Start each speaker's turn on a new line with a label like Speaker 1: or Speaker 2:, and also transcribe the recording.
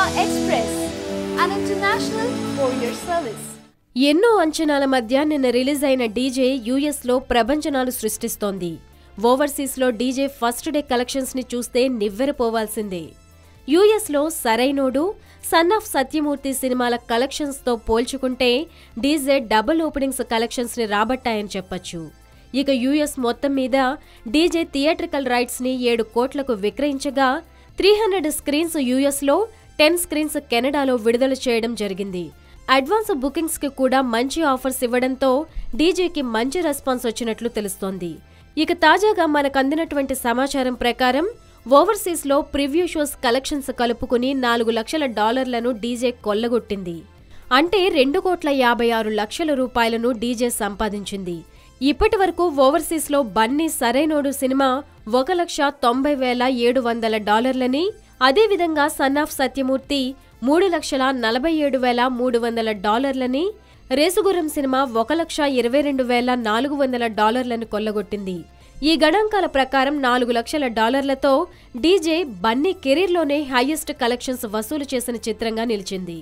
Speaker 1: Express, an international courier service.
Speaker 2: ఎన్నో అంచనాల మధ్య నిన్న రిలీజ్ అయిన డీజే యూఎస్లో ప్రభంజనాలు సృష్టిస్తోంది. ఓవర్సీస్లో డీజే ఫస్ట్ డే కలెక్షన్స్ ని చూస్తే నివ్వెరపోవాల్సిందే. యూఎస్లో సరైనోడు, సన్ ఆఫ్ సత్యమూర్తి సినిమాల కలెక్షన్స్ తో పోల్చుకుంటే డీజే డబుల్ ఓపెనింగ్స్ కలెక్షన్స్ ని రాబట్టాయని చెప్పొచ్చు. ఇక యూఎస్ మొత్తం మీద డీజే థియేట్రికల్ రైట్స్ ని 7 కోట్లకు విక్రయించగా 300 స్క్రీన్స్ యూఎస్లో, 10 స్క్రీన్స్ కెనడాలో విడుదల చేయడం జరిగింది. అడ్వాన్స్ బుకింగ్స్ కి కూడా మంచి ఆఫర్స్ ఇవ్వడంతో డీజేకి మంచి రెస్పాన్స్ వచ్చినట్లు తెలుస్తోంది. ఇక తాజాగా మనకందినటువంటి సమాచారం ప్రకారం ఓవర్సీస్ లో ప్రివ్యూ షోస్ కలెక్షన్స్ కలుపుకుని $4 లక్షల డీజే కొల్లగొట్టింది. అంటే 2,56 లక్షల రూపాయలను డీజే సంపాదించింది. ఇప్పటి వరకు ఓవర్సీస్ లో బన్నీ సరైనోడు సినిమా $1,90,700, అదేవిధంగా son of Satyamurthy $3,47,300, Race Gurram cinema $1,22,400 కొల్లగొట్టింది. ఈ గణాంకాల ప్రకారం $4 లక్షలతో డీజే బన్నీ కెరీర్లోనే హైయెస్ట్ కలెక్షన్స్ వసూలు చేసిన చిత్రంగా నిలిచింది.